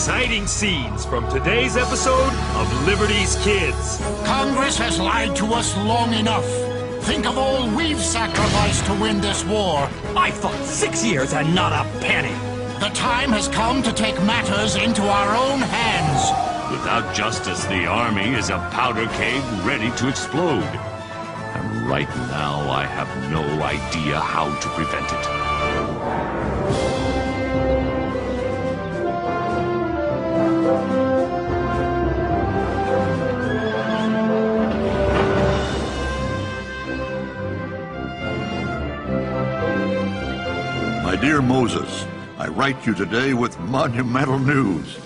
exciting scenes from today's episode of Liberty's Kids. Congress has lied to us long enough. Think of all we've sacrificed to win this war. I fought 6 years and not a penny. The time has come to take matters into our own hands. Without justice, the army is a powder keg ready to explode. And right now, I have no idea how to prevent it. My dear Moses, I write you today with monumental news.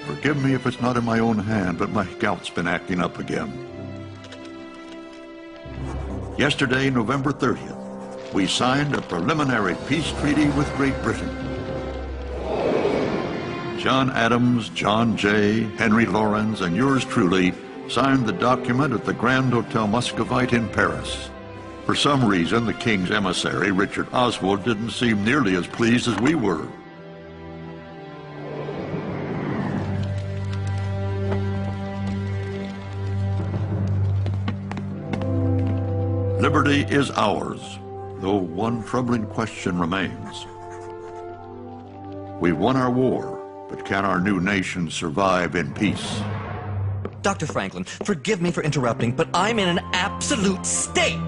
Forgive me if it's not in my own hand, but my gout's been acting up again. Yesterday, November 30th, we signed a preliminary peace treaty with Great Britain. John Adams, John Jay, Henry Laurens, and yours truly signed the document at the Grand Hotel Muscovite in Paris. For some reason, the king's emissary, Richard Oswald, didn't seem nearly as pleased as we were. Liberty is ours, though one troubling question remains. We've won our war, but can our new nation survive in peace? Dr. Franklin, forgive me for interrupting, but I'm in an absolute state.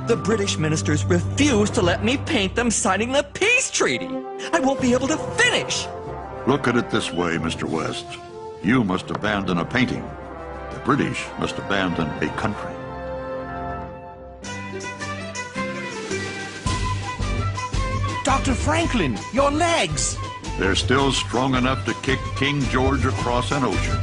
The British ministers refuse to let me paint them signing the peace treaty. I won't be able to finish. Look at it this way, Mr. West. You must abandon a painting. The British must abandon a country. Dr. Franklin, your legs! They're still strong enough to kick King George across an ocean.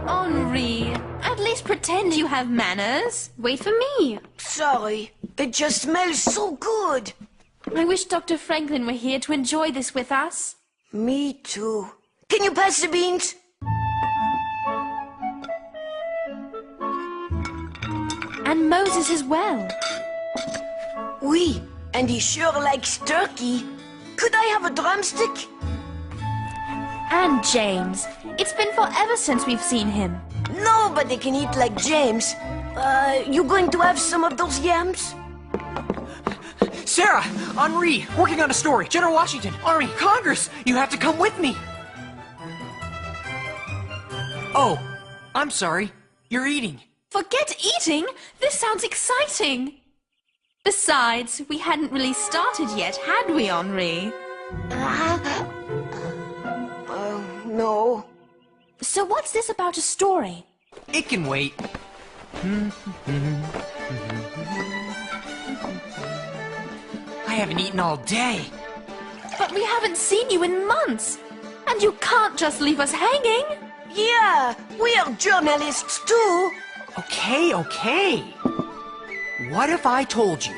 Henri, at least pretend you have manners. Wait for me. Sorry, it just smells so good. I wish Dr. Franklin were here to enjoy this with us. Me too. Can you pass the beans? And Moses as well. Oui, and he sure likes turkey. Could I have a drumstick? And James. It's been forever since we've seen him. Nobody can eat like James. You going to have some of those yams? Sarah, Henri, working on a story. General Washington, Army, Congress, you have to come with me. Oh, I'm sorry. You're eating. Forget eating! This sounds exciting! Besides, we hadn't really started yet, had we, Henri? No. So what's this about a story? It can wait. I haven't eaten all day. But we haven't seen you in months! And you can't just leave us hanging! Yeah, we are journalists too. Okay. What if I told you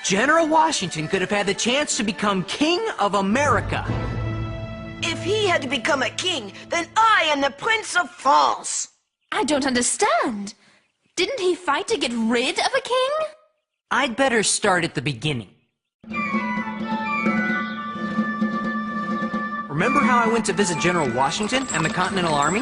General Washington could have had the chance to become King of America? If he had become a king, then I am the Prince of France. I don't understand. Didn't he fight to get rid of a king? I'd better start at the beginning. Remember how I went to visit General Washington and the Continental Army?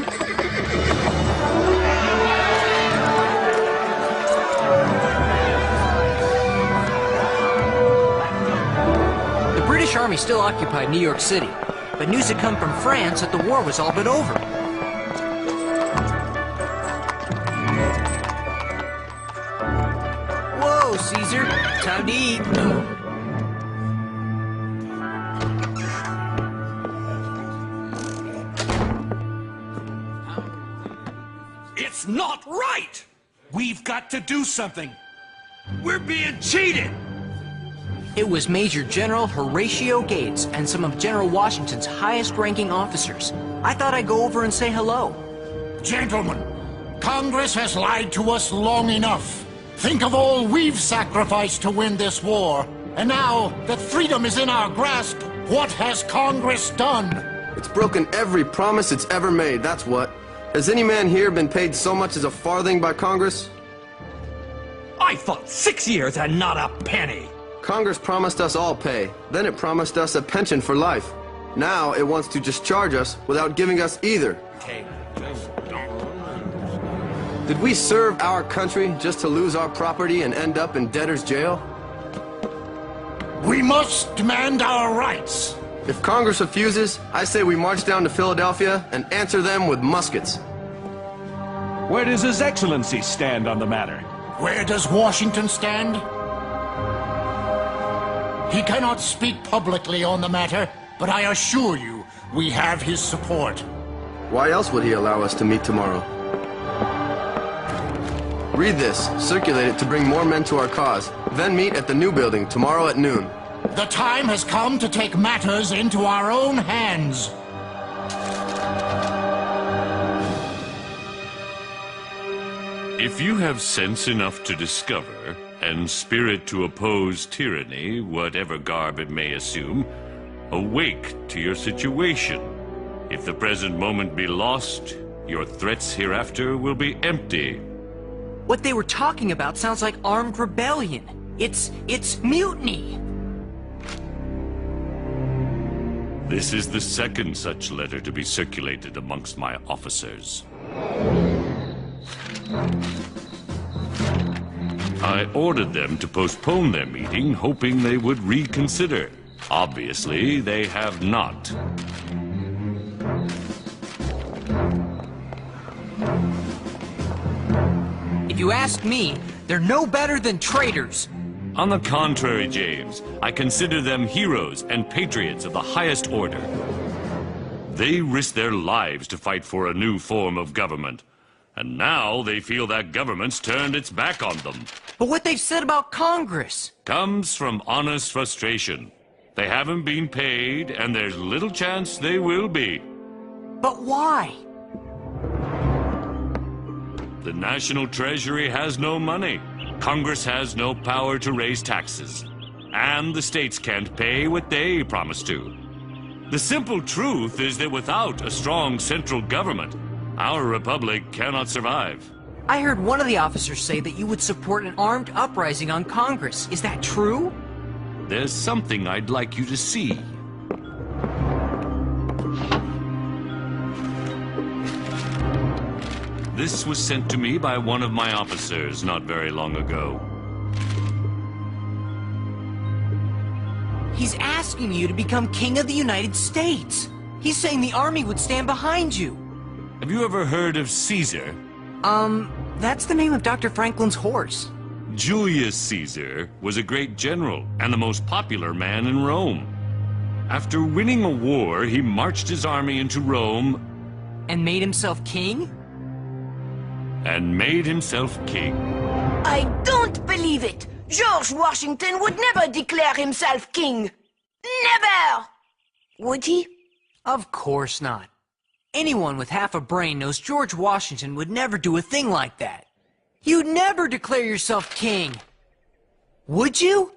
The British Army still occupied New York City, but news had come from France that the war was all but over. Whoa, Caesar, time to eat. It's not right! We've got to do something. We're being cheated! It was Major General Horatio Gates and some of General Washington's highest-ranking officers. I thought I'd go over and say hello. Gentlemen, Congress has lied to us long enough. Think of all we've sacrificed to win this war. And now that freedom is in our grasp, what has Congress done? It's broken every promise it's ever made, that's what. Has any man here been paid so much as a farthing by Congress? I fought 6 years and not a penny. Congress promised us all pay. Then it promised us a pension for life. Now it wants to discharge us without giving us either. Okay. Did we serve our country just to lose our property and end up in debtor's jail? We must demand our rights. If Congress refuses, I say we march down to Philadelphia and answer them with muskets. Where does His Excellency stand on the matter? Where does Washington stand? He cannot speak publicly on the matter, but I assure you, we have his support. Why else would he allow us to meet tomorrow? Read this, circulate it to bring more men to our cause, then meet at the new building tomorrow at noon. The time has come to take matters into our own hands. If you have sense enough to discover, and spirit to oppose tyranny, whatever garb it may assume, awake to your situation. If the present moment be lost, your threats hereafter will be empty. What they were talking about sounds like armed rebellion. It's mutiny. This is the second such letter to be circulated amongst my officers. I ordered them to postpone their meeting, hoping they would reconsider. Obviously, they have not. If you ask me, they're no better than traitors. On the contrary, James, I consider them heroes and patriots of the highest order. They risked their lives to fight for a new form of government. And now they feel that government's turned its back on them. But what they've said about Congress comes from honest frustration. They haven't been paid, and there's little chance they will be. But why? The National Treasury has no money. Congress has no power to raise taxes. And the states can't pay what they promised to. The simple truth is that without a strong central government, our republic cannot survive. I heard one of the officers say that you would support an armed uprising on Congress. Is that true? There's something I'd like you to see. This was sent to me by one of my officers not very long ago. He's asking you to become King of the United States. He's saying the army would stand behind you. Have you ever heard of Caesar? That's the name of Dr. Franklin's horse. Julius Caesar was a great general and the most popular man in Rome. After winning a war, he marched his army into Rome and made himself king? And made himself king. I don't believe it! George Washington would never declare himself king! Never! Would he? Of course not. Anyone with half a brain knows George Washington would never do a thing like that. You'd never declare yourself king. Would you?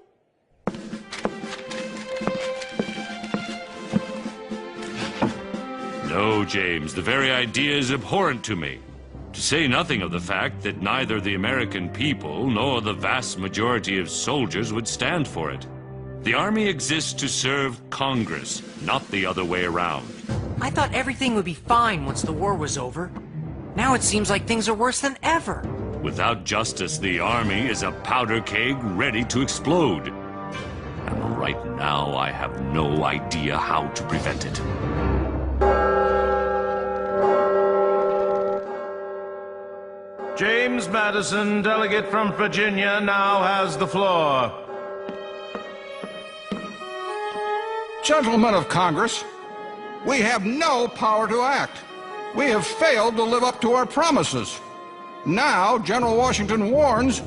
No, James, the very idea is abhorrent to me. To say nothing of the fact that neither the American people nor the vast majority of soldiers would stand for it. The army exists to serve Congress, not the other way around. I thought everything would be fine once the war was over. Now it seems like things are worse than ever. Without justice, the army is a powder keg ready to explode. And right now, I have no idea how to prevent it. James Madison, delegate from Virginia, now has the floor. Gentlemen of Congress, we have no power to act. We have failed to live up to our promises. Now, General Washington warns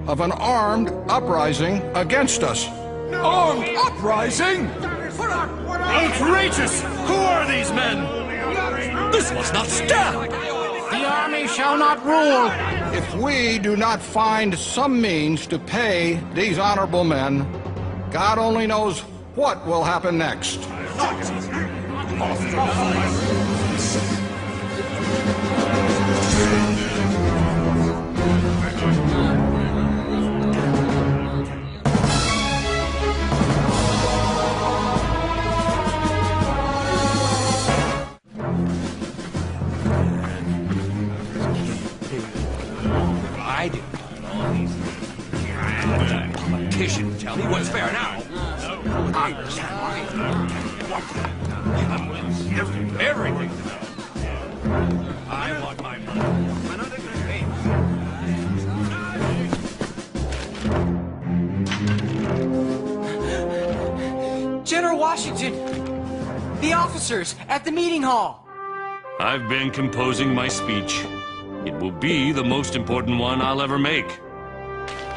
of an armed uprising against us. Armed uprising? Outrageous! Who are these men? This must not stand! The army shall not rule. If we do not find some means to pay these honorable men, God only knows what will happen next. I do. Politicians tell me what's fair now. Everything. I want my money. General Washington! The officers at the meeting hall! I've been composing my speech. It will be the most important one I'll ever make.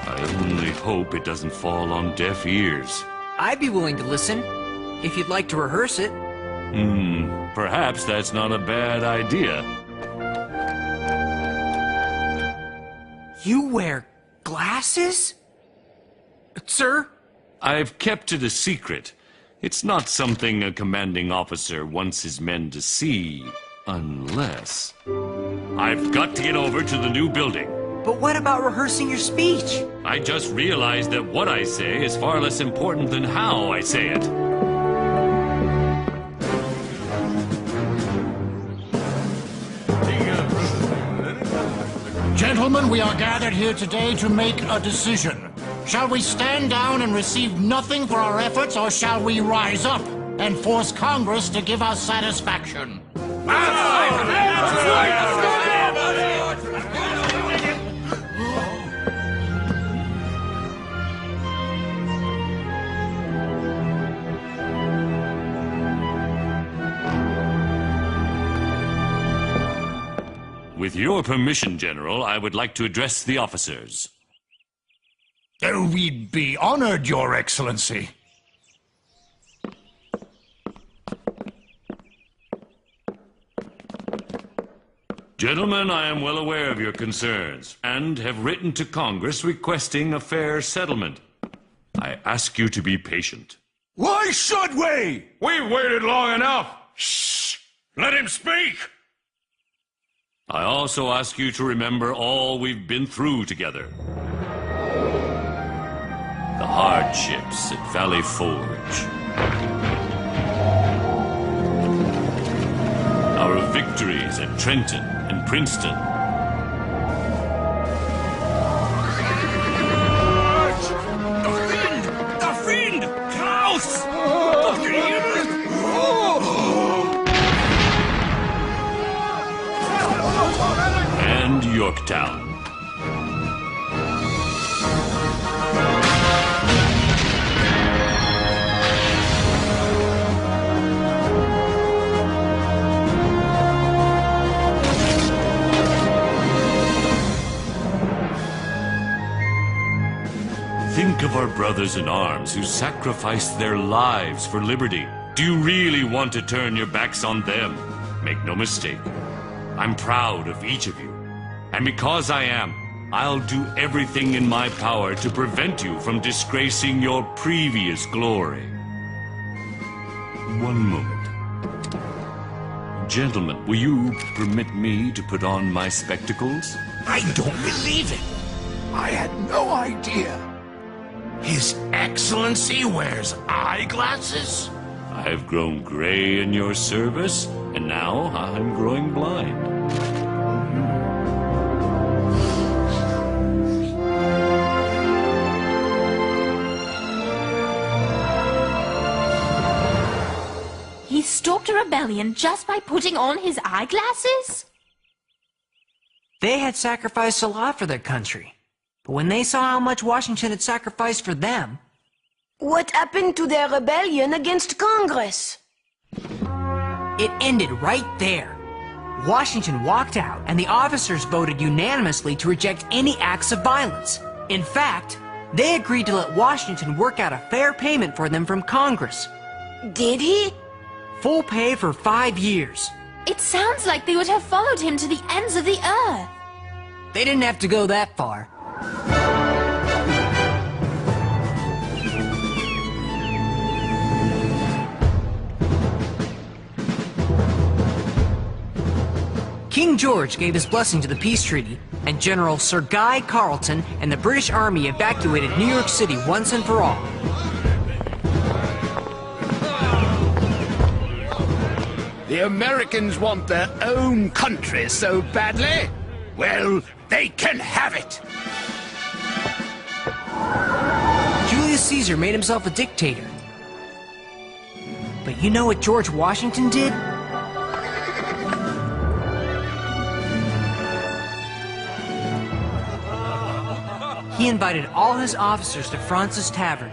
I only hope it doesn't fall on deaf ears. I'd be willing to listen, if you'd like to rehearse it. Perhaps that's not a bad idea. You wear glasses? Sir? I've kept it a secret. It's not something a commanding officer wants his men to see, unless... I've got to get over to the new building. But what about rehearsing your speech? I just realized that what I say is far less important than how I say it. Gentlemen, we are gathered here today to make a decision. Shall we stand down and receive nothing for our efforts, or shall we rise up and force Congress to give us satisfaction? With your permission, General, I would like to address the officers. We'd be honored, Your Excellency. Gentlemen, I am well aware of your concerns and have written to Congress requesting a fair settlement. I ask you to be patient. Why should we? We've waited long enough. Shh! Let him speak! I also ask you to remember all we've been through together. The hardships at Valley Forge. Our victories at Trenton and Princeton. The Fiend! Klaus! And Yorktown. Think of our brothers in arms who sacrificed their lives for liberty. Do you really want to turn your backs on them? Make no mistake. I'm proud of each of you. And because I am, I'll do everything in my power to prevent you from disgracing your previous glory. One moment. Gentlemen, will you permit me to put on my spectacles? I don't believe it. I had no idea. His Excellency wears eyeglasses? I've grown gray in your service, and now I'm growing blind. He stopped a rebellion just by putting on his eyeglasses? They had sacrificed a lot for their country. But when they saw how much Washington had sacrificed for them... What happened to their rebellion against Congress? It ended right there. Washington walked out, and the officers voted unanimously to reject any acts of violence. In fact, They agreed to let Washington work out a fair payment for them from Congress. Did he? Full pay for 5 years. It sounds like they would have followed him to the ends of the earth. They didn't have to go that far. King George gave his blessing to the peace treaty, and General Sir Guy Carleton and the British Army evacuated New York City once and for all. The Americans want their own country so badly. Well, they can have it. Julius Caesar made himself a dictator. But you know what George Washington did? He invited all his officers to Fraunces Tavern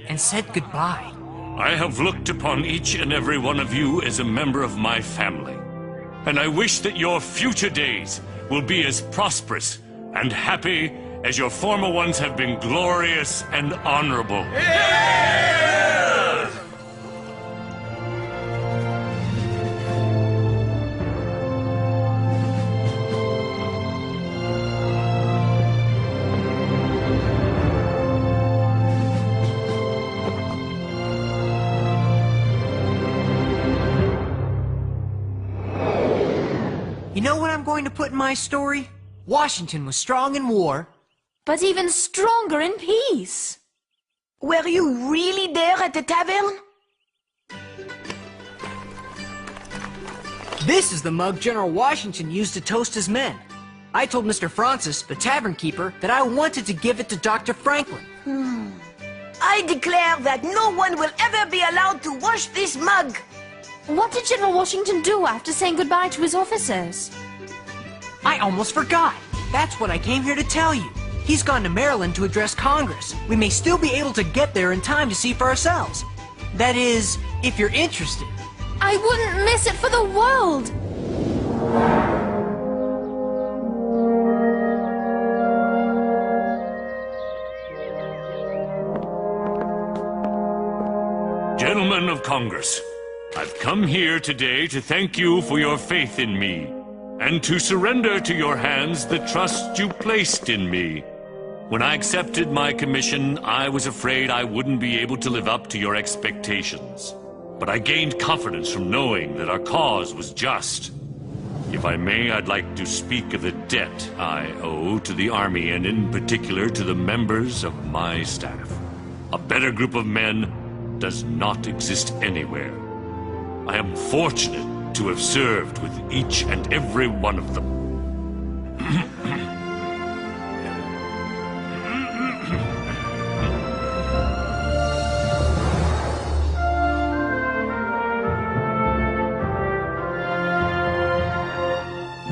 and said goodbye. I have looked upon each and every one of you as a member of my family, and I wish that your future days will be as prosperous and happy as your former ones have been glorious and honorable. You know what I'm going to put in my story? Washington was strong in war, but even stronger in peace. Were you really there at the tavern? This is the mug General Washington used to toast his men. I told Mr. Fraunces, the tavern keeper, that I wanted to give it to Dr. Franklin. I declare that no one will ever be allowed to wash this mug. What did General Washington do after saying goodbye to his officers? I almost forgot. That's what I came here to tell you. He's gone to Maryland to address Congress. We may still be able to get there in time to see for ourselves. That is, if you're interested. I wouldn't miss it for the world! Gentlemen of Congress, I've come here today to thank you for your faith in me, and to surrender to your hands the trust you placed in me. When I accepted my commission, I was afraid I wouldn't be able to live up to your expectations. But I gained confidence from knowing that our cause was just. If I may, I'd like to speak of the debt I owe to the Army, and in particular to the members of my staff. A better group of men does not exist anywhere. I am fortunate to have served with each and every one of them.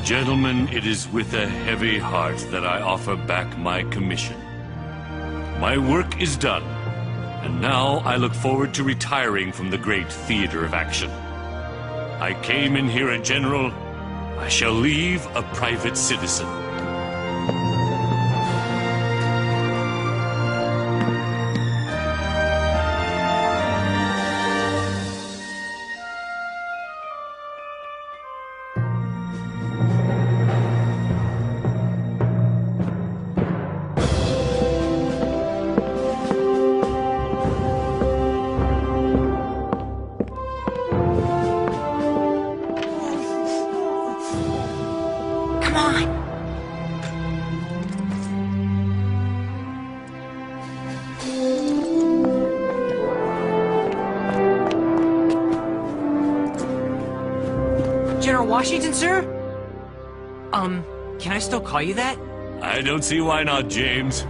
Gentlemen, it is with a heavy heart that I offer back my commission. My work is done, and now I look forward to retiring from the great theater of action. I came in here a general. I shall leave a private citizen. General Washington, sir? Can I still call you that? I don't see why not, James.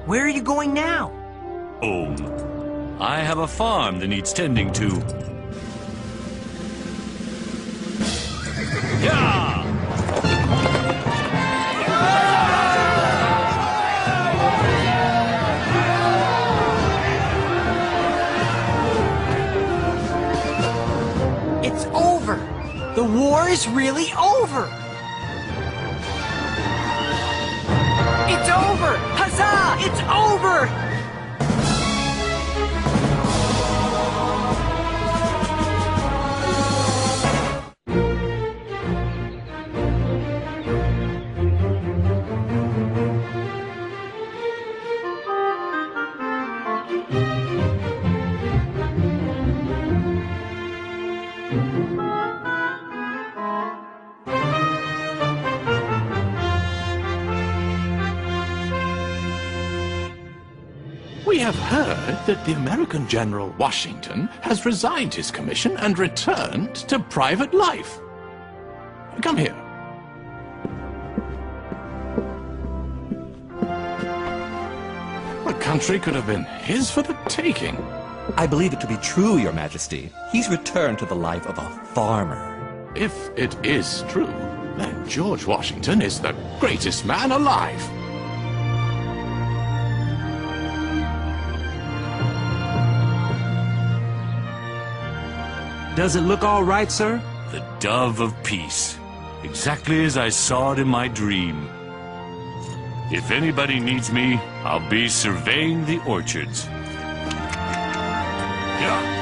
Where are you going now? Home. I have a farm that needs tending to. Yeah! It's over! The war is really over! It's over! Huzzah! It's over! We have heard that the American General Washington has resigned his commission and returned to private life. Come here. The country could have been his for the taking. I believe it to be true, Your Majesty. He's returned to the life of a farmer. If it is true, then George Washington is the greatest man alive. Does it look all right, sir? The dove of peace. Exactly as I saw it in my dream. If anybody needs me, I'll be surveying the orchards. Yeah.